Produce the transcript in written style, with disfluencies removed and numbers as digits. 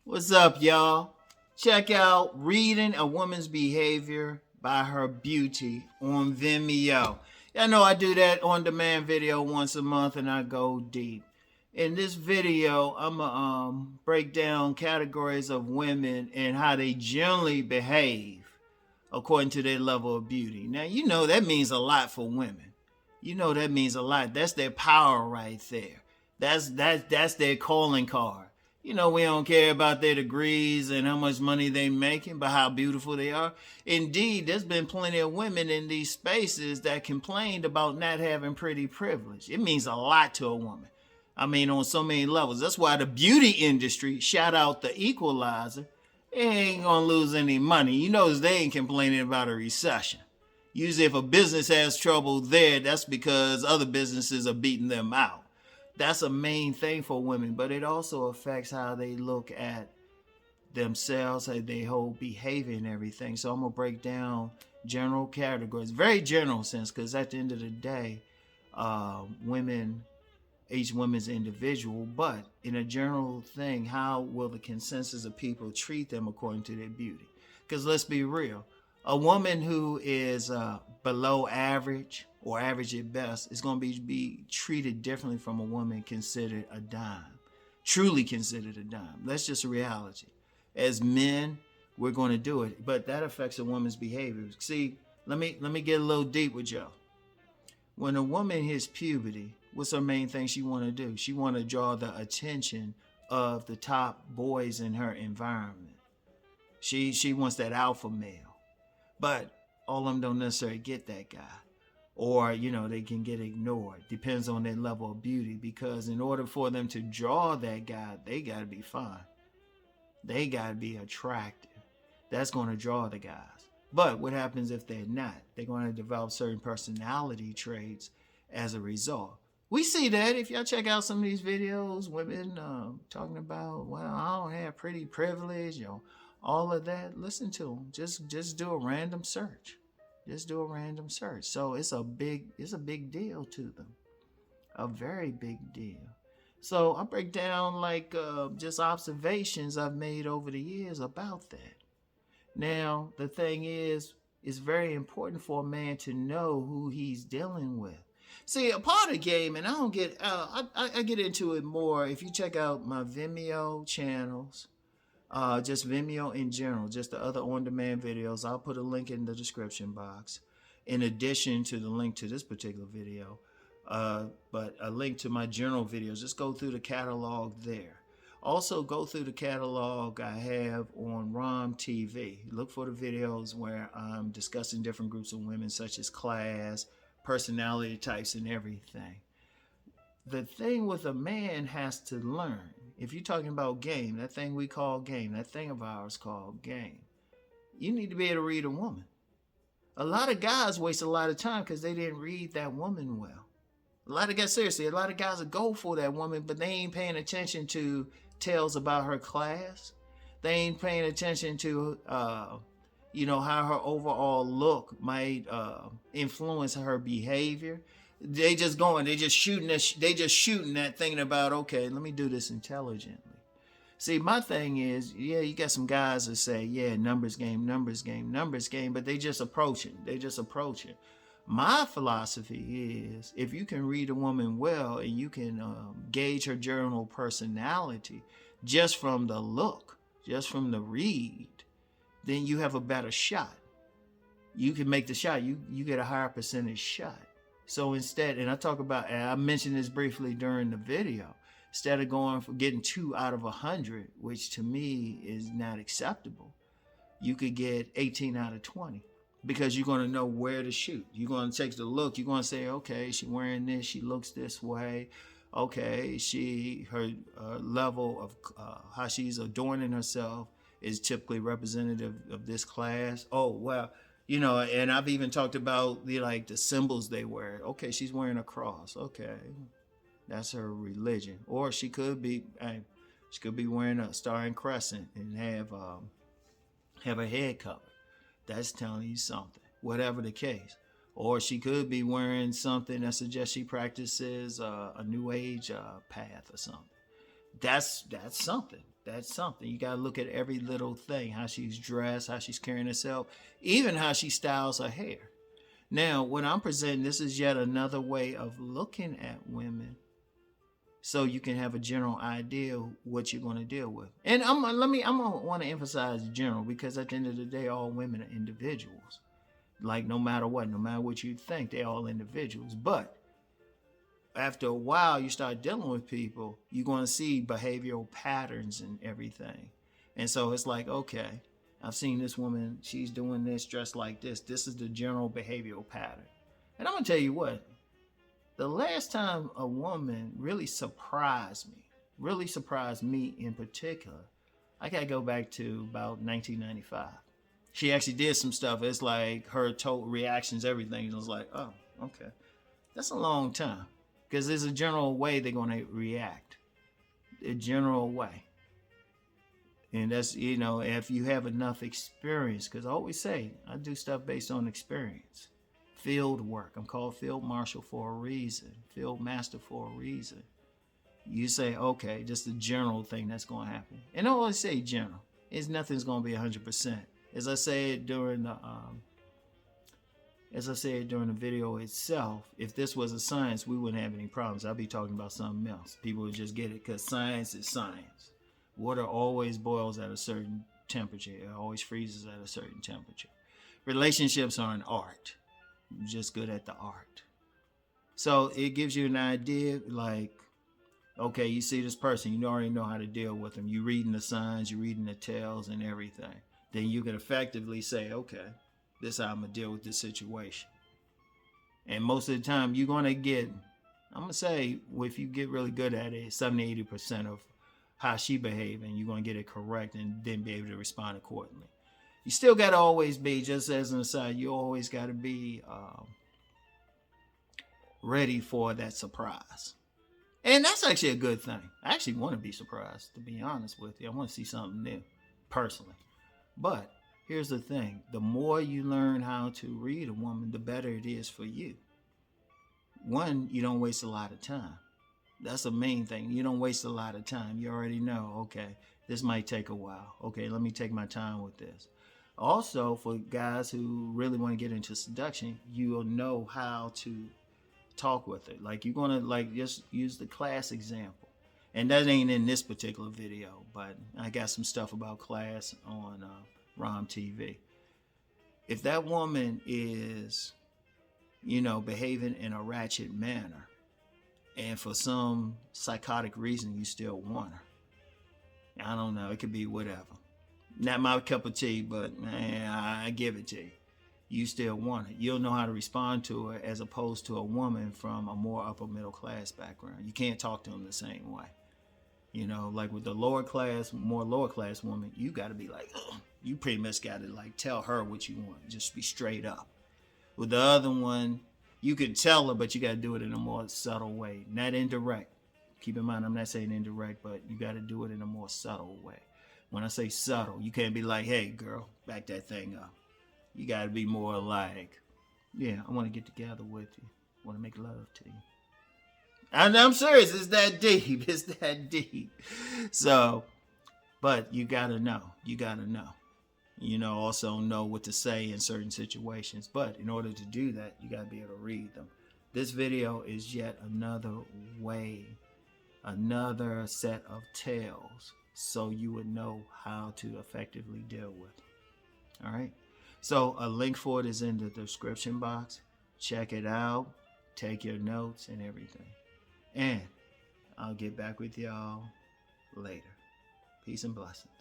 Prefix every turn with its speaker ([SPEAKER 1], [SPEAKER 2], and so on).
[SPEAKER 1] What's up, y'all? Check out Reading a Woman's Behavior by Her Beauty on Vimeo. Y'all know I do that on demand video once a month and I go deep. In this video, I'm gonna break down categories of women and how they generally behave according to their level of beauty. Now, you know that means a lot for women. You know that means a lot. That's their power right there. That's their calling card. You know, we don't care about their degrees and how much money they making, but how beautiful they are. Indeed, there's been plenty of women in these spaces that complained about not having pretty privilege. It means a lot to a woman. I mean, on so many levels. That's why the beauty industry, shout out the Equalizer, they ain't gonna lose any money. You notice they ain't complaining about a recession. Usually if a business has trouble there, that's because other businesses are beating them out. That's a main thing for women, but it also affects how they look at themselves, how they hold behavior and everything. So I'm gonna break down general categories, very general sense, because at the end of the day, each woman's individual, but in a general thing, how will the consensus of people treat them according to their beauty? Because let's be real, a woman who is below average or average at best is going to be treated differently from a woman considered a dime, truly considered a dime. That's just a reality. As men, we're going to do it, but that affects a woman's behavior. See, let me get a little deep with y'all. When a woman hits puberty, what's her main thing she want to do? She want to draw the attention of the top boys in her environment. She wants that alpha male, but all of them don't necessarily get that guy. Or, you know, they can get ignored. Depends on their level of beauty, because in order for them to draw that guy, they got to be fine. They got to be attractive. That's going to draw the guys. But what happens if they're not? They're going to develop certain personality traits as a result. We see that if y'all check out some of these videos, women talking about, well, I don't have pretty privilege, all of that. Listen to them. Just do a random search. Just do a random search. So it's a big deal to them. A very big deal. So I break down like just observations I've made over the years about that. Now, the thing is, it's very important for a man to know who he's dealing with. See, a part of the game, and I don't get, I get into it more if you check out my Vimeo channels. Just Vimeo in general, just the other on-demand videos. I'll put a link in the description box in addition to the link to this particular video, but a link to my general videos. Just go through the catalog there. Also go through the catalog I have on Rom TV. Look for the videos where I'm discussing different groups of women such as class, personality types, and everything. The thing with a man has to learn, if you're talking about game, that thing we call game, that thing of ours called game, you need to be able to read a woman. A lot of guys waste a lot of time because they didn't read that woman well. A lot of guys will go for that woman, but they ain't paying attention to tales about her class. They ain't paying attention to, how her overall look might influence her behavior. They just shooting that thinking about, okay, let me do this intelligently. See, my thing is, yeah, you got some guys that say, yeah, numbers game, but they just approach it. My philosophy is, if you can read a woman well and you can gauge her general personality just from the look, just from the read, then you have a better shot. You can make the shot. You get a higher percentage shot. So instead, and I mentioned this briefly during the video, instead of going for getting 2 out of 100, which to me is not acceptable, you could get 18 out of 20 because you're going to know where to shoot. You're going to take the look. You're going to say, okay, she's wearing this. She looks this way. Okay, her level of how she's adorning herself is typically representative of this class. Oh, well. And I've even talked about the symbols they wear. Okay, she's wearing a cross. Okay, that's her religion. Or she could be wearing a star and crescent and have her head covered. That's telling you something. Whatever the case. Or she could be wearing something that suggests she practices a new age path or something. That's something. That's something. You got to look at every little thing, how she's dressed, how she's carrying herself, even how she styles her hair. Now, what I'm presenting, this is yet another way of looking at women so you can have a general idea of what you're going to deal with. And I'm gonna want to emphasize general, because at the end of the day, all women are individuals. Like no matter what you think, they're all individuals. But after a while, you start dealing with people, you're going to see behavioral patterns and everything. And so it's like, okay, I've seen this woman, she's doing this, dressed like this. This is the general behavioral pattern. And I'm going to tell you what, the last time a woman really surprised me in particular, I got to go back to about 1995. She actually did some stuff. It's like her total reactions, everything. It was like, oh, okay. That's a long time. Because there's a general way they're going to react. A general way. And that's, if you have enough experience. Because I always say, I do stuff based on experience. Field work. I'm called field marshal for a reason. Field master for a reason. You say, okay, just the general thing that's going to happen. And I always say general. Nothing's going to be 100%. As I said during the video itself, if this was a science, we wouldn't have any problems. I'd be talking about something else. People would just get it, because science is science. Water always boils at a certain temperature. It always freezes at a certain temperature. Relationships are an art. You're just good at the art. So it gives you an idea, like, okay, you see this person, you already know how to deal with them. You're reading the signs, you're reading the tells and everything. Then you can effectively say, okay, this is how I'm going to deal with this situation. And most of the time, you're going to get, I'm going to say, if you get really good at it, 70-80% of how she behaves, and you're going to get it correct and then be able to respond accordingly. You still got to always be, just as an aside, you always got to be ready for that surprise. And that's actually a good thing. I actually want to be surprised, to be honest with you. I want to see something new, personally. But here's the thing. The more you learn how to read a woman, the better it is for you. One, you don't waste a lot of time. That's the main thing. You don't waste a lot of time. You already know, okay, this might take a while. Okay, let me take my time with this. Also, for guys who really want to get into seduction, you'll know how to talk with it. Like, you're going to, just use the class example. And that ain't in this particular video, but I got some stuff about class on Rom TV. If that woman is, behaving in a ratchet manner, and for some psychotic reason you still want her, I don't know, it could be whatever. Not my cup of tea, but I give it to you. You still want it. You'll know how to respond to her, as opposed to a woman from a more upper middle class background. You can't talk to them the same way. Like with the more lower class woman, you got to be like, ugh. You pretty much got to tell her what you want. Just be straight up. With the other one, you can tell her, but you got to do it in a more subtle way, not indirect. Keep in mind, I'm not saying indirect, but you got to do it in a more subtle way. When I say subtle, you can't be like, hey, girl, back that thing up. You got to be more like, yeah, I want to get together with you. I want to make love to you. And I'm serious. It's that deep. It's that deep. So, but you got to know. You got to know. Also know what to say in certain situations. But in order to do that, you got to be able to read them. This video is yet another way, another set of tales, so you would know how to effectively deal with it. All right. So a link for it is in the description box. Check it out. Take your notes and everything. And I'll get back with y'all later. Peace and blessings.